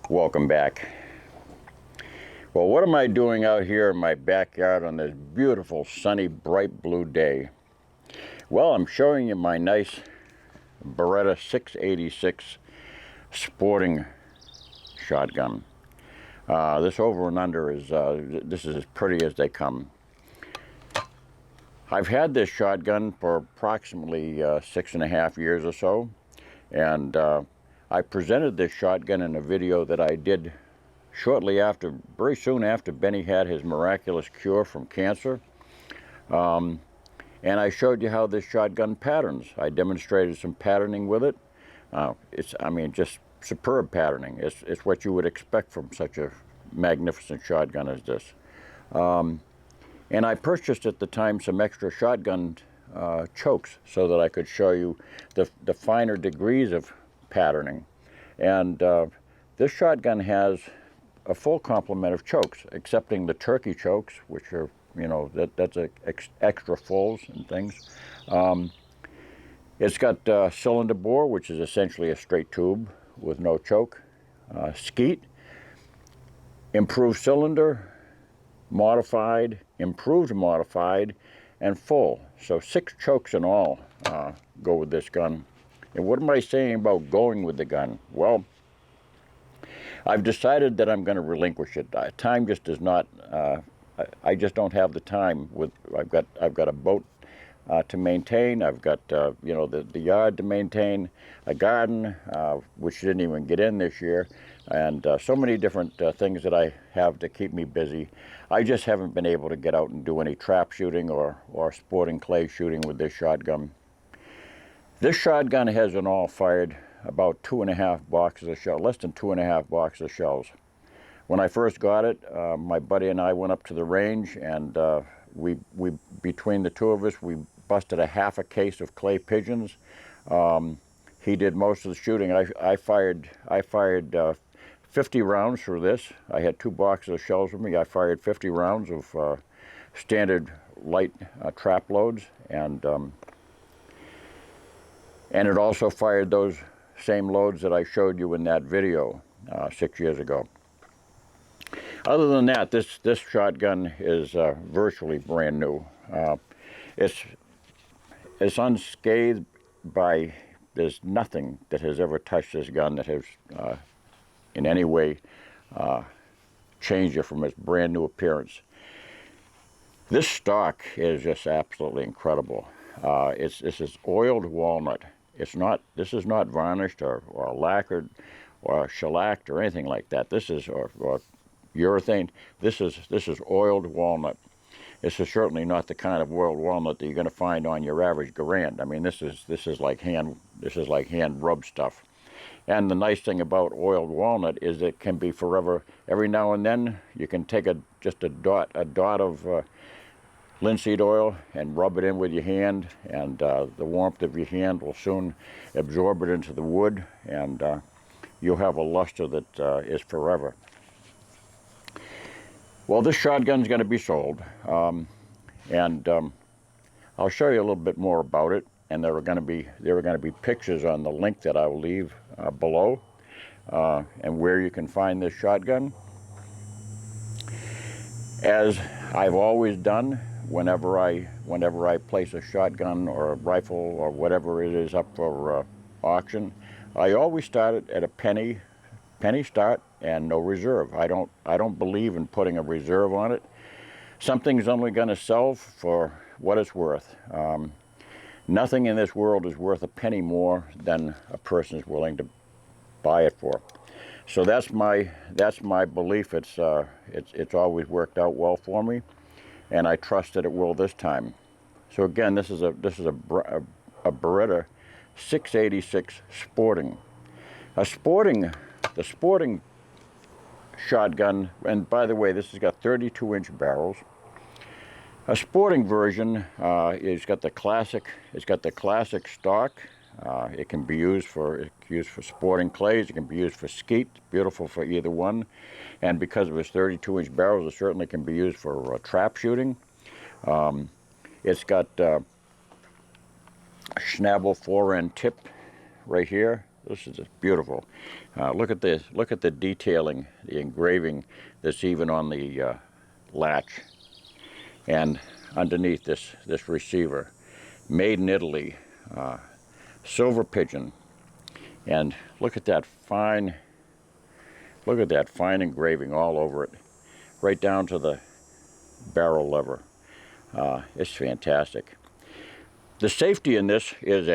Welcome back. Well, what am I doing out here in my backyard on this beautiful, sunny, bright blue day? Well, I'm showing you my nice Beretta 686 sporting shotgun. This over and under is, this is as pretty as they come. I've had this shotgun for approximately 6.5 years or so, and I presented this shotgun in a video that I did shortly after, very soon after Benny had his miraculous cure from cancer. And I showed you how this shotgun patterns. I demonstrated some patterning with it. Just superb patterning. It's what you would expect from such a magnificent shotgun as this. And I purchased at the time some extra shotgun chokes so that I could show you the finer degrees of patterning. And this shotgun has a full complement of chokes, excepting the turkey chokes, which are, that's extra fulls and things. It's got cylinder bore, which is essentially a straight tube with no choke. Skeet, improved cylinder, modified, improved modified, and full. So 6 chokes in all go with this gun. And what am I saying about going with the gun? Well, I've decided that I'm going to relinquish it. Time just does not. I just don't have the time. I've got a boat to maintain. I've got the yard to maintain, a garden which didn't even get in this year, and so many different things that I have to keep me busy. I just haven't been able to get out and do any trap shooting or sporting clay shooting with this shotgun. This shotgun has in all fired about 2.5 boxes of shells, less than 2.5 boxes of shells. When I first got it, my buddy and I went up to the range, and we between the two of us, we busted a half a case of clay pigeons. He did most of the shooting. I fired 50 rounds through this. I had 2 boxes of shells with me. I fired 50 rounds of standard light trap loads, and it also fired those same loads that I showed you in that video 6 years ago. Other than that, this shotgun is virtually brand new. It's unscathed by, there's nothing that has ever touched this gun that has in any way changed it from its brand new appearance. This stock is just absolutely incredible. This is oiled walnut. This is not varnished or lacquered or shellacked or anything like that. This is or urethane. This is oiled walnut. This is certainly not the kind of oiled walnut that you're going to find on your average Garand. I mean, this is like hand rubbed stuff. And the nice thing about oiled walnut is it can be forever. Every now and then you can take just a dot of linseed oil and rub it in with your hand, and the warmth of your hand will soon absorb it into the wood, and you'll have a luster that is forever. Well, this shotgun's going to be sold, and I'll show you a little bit more about it, and there are going to be pictures on the link that I will leave below, and where you can find this shotgun. As I've always done, whenever I place a shotgun or a rifle or whatever it is up for auction, I always start it at a penny start and no reserve. I don't believe in putting a reserve on it. Something's only going to sell for what it's worth. Nothing in this world is worth a penny more than a person is willing to buy it for. So that's my belief. It's always worked out well for me, and I trust that it will this time. So again, this is a Beretta 686 Sporting. The Sporting shotgun, and by the way, this has got 32-inch barrels. A Sporting version it's got the classic stock. It can be used for sporting clays. It can be used for skeet. Beautiful for either one. And because of its 32-inch barrels, it certainly can be used for trap shooting. It's got a Schnabel 4-end tip right here. This is beautiful. Look at this. Look at the detailing, the engraving that's even on the latch and underneath this receiver. Made in Italy, silver pigeon, and look at that fine. Look at that fine engraving all over it, right down to the barrel lever. It's fantastic. The safety in this is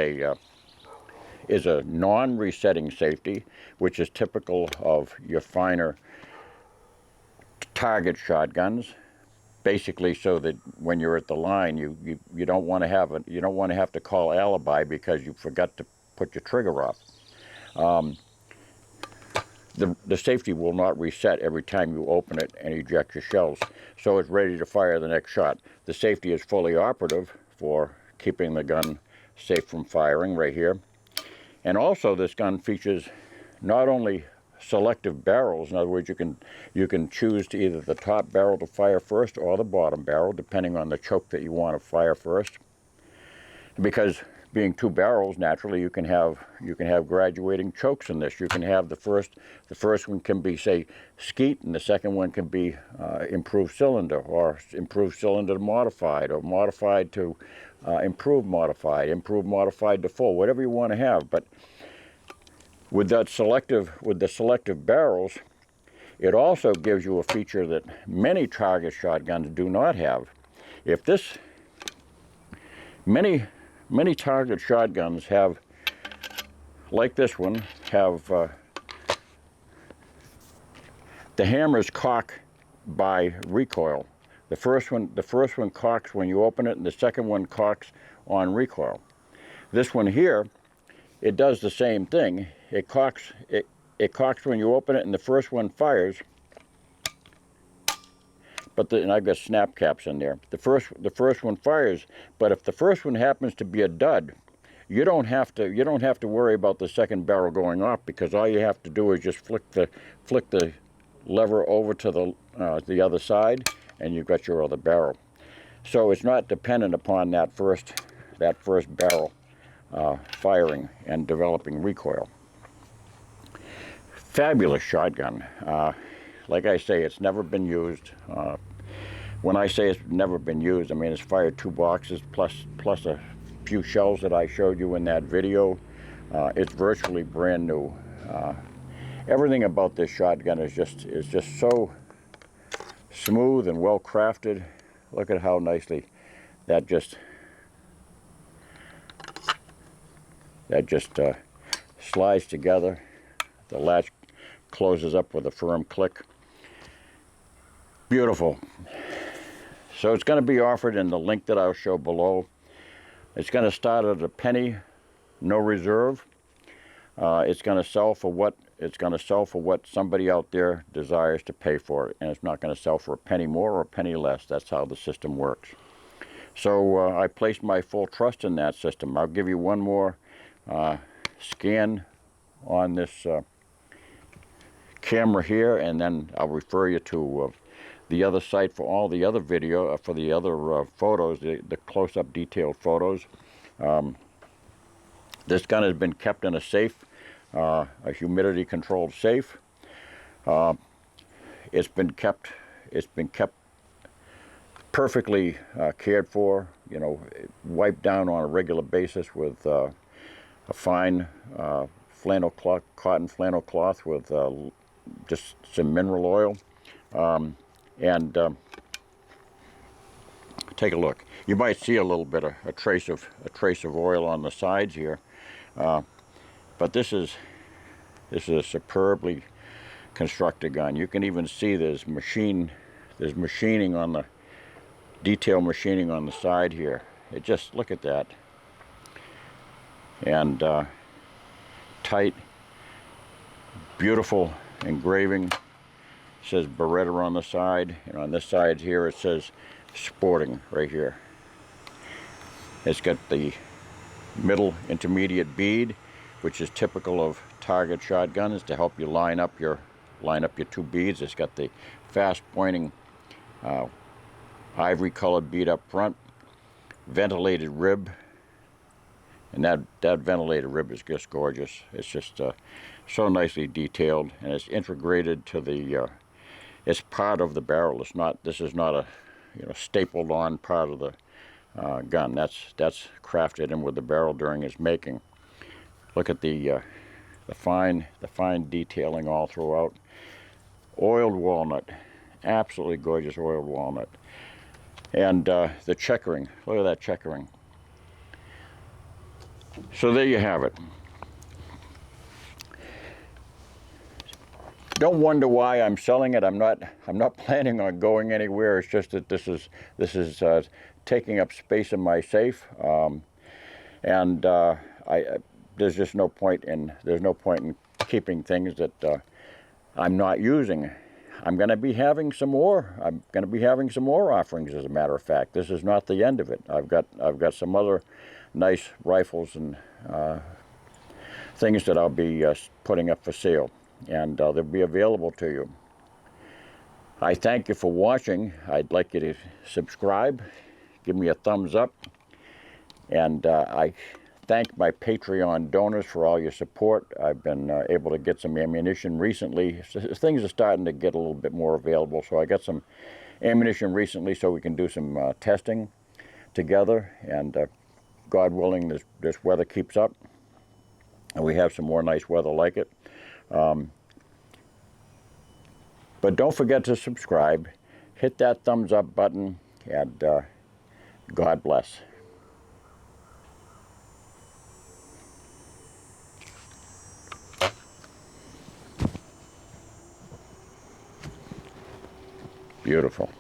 a non-resetting safety, which is typical of your finer target shotguns. Basically, so that when you're at the line, you don't want to have to call alibi because you forgot to put your trigger off. The safety will not reset every time you open it and eject your shells, so it's ready to fire the next shot. The safety is fully operative for keeping the gun safe from firing right here. And also this gun features not only selective barrels, in other words, you can choose to either the top barrel to fire first or the bottom barrel, depending on the choke that you want to fire first. Because being two barrels, naturally you can have graduating chokes in this. You can have the first one can be, say, skeet, and the second one can be improved cylinder, or improved cylinder modified, or modified to improved modified to full, whatever you want to have. But with the selective barrels, it also gives you a feature that many target shotguns do not have. Many target shotguns have, like this one, have the hammers cock by recoil. The first one cocks when you open it, and the second one cocks on recoil. This one here, it does the same thing. It cocks when you open it, and the first one fires. And I've got snap caps in there. The first one fires, but if the first one happens to be a dud, you don't have to worry about the second barrel going off, because all you have to do is just flick the lever over to the other side, and you've got your other barrel. So it's not dependent upon that first barrel firing and developing recoil. Fabulous shotgun. Like I say, it's never been used. When I say it's never been used, I mean it's fired 2 boxes plus a few shells that I showed you in that video. It's virtually brand new. Everything about this shotgun is just so smooth and well crafted. Look at how nicely that just slides together. The latch closes up with a firm click. Beautiful. So it's going to be offered in the link that I'll show below. It's going to start at a penny, no reserve. It's going to sell for what somebody out there desires to pay for it, and it's not going to sell for a penny more or a penny less. That's how the system works. So I place my full trust in that system. I'll give you one more scan on this camera here, and then I'll refer you to the other site for all the other video, for the other photos, the close-up detailed photos. This gun has been kept in a safe, a humidity-controlled safe. It's been kept perfectly cared for. You know, wiped down on a regular basis with a fine flannel cloth, cotton flannel cloth with just some mineral oil. Take a look. You might see a little bit of a trace of oil on the sides here, but this is a superbly constructed gun. You can even see there's machining on the detail machining on the side here. It just, look at that. And tight, beautiful engraving. It says Beretta on the side, and on this side here it says Sporting right here. It's got the middle intermediate bead, which is typical of target shotguns, to help you line up your 2 beads. It's got the fast pointing ivory colored bead up front, ventilated rib And that ventilated rib is just gorgeous. It's just so nicely detailed, and it's integrated to the, it's part of the barrel. It's not, this is not a, stapled on part of the gun. That's crafted in with the barrel during its making. Look at the fine detailing all throughout. Oiled walnut, absolutely gorgeous oiled walnut. And the checkering, look at that checkering. So there you have it. Don't wonder why I'm selling it. I'm not planning on going anywhere. It's just that this is taking up space in my safe, and there's just no point in keeping things that I'm not using. I'm going to be having some more. I'm going to be having some more offerings. As a matter of fact, this is not the end of it. I've got some other nice rifles and things that I'll be putting up for sale, and they'll be available to you. I thank you for watching. I'd like you to subscribe, give me a thumbs up, and I thank my Patreon donors for all your support. I've been able to get some ammunition recently. Things are starting to get a little bit more available, so I got some ammunition recently so we can do some testing together, and God willing, this weather keeps up, and we have some more nice weather like it. But don't forget to subscribe, hit that thumbs up button, and God bless. Beautiful.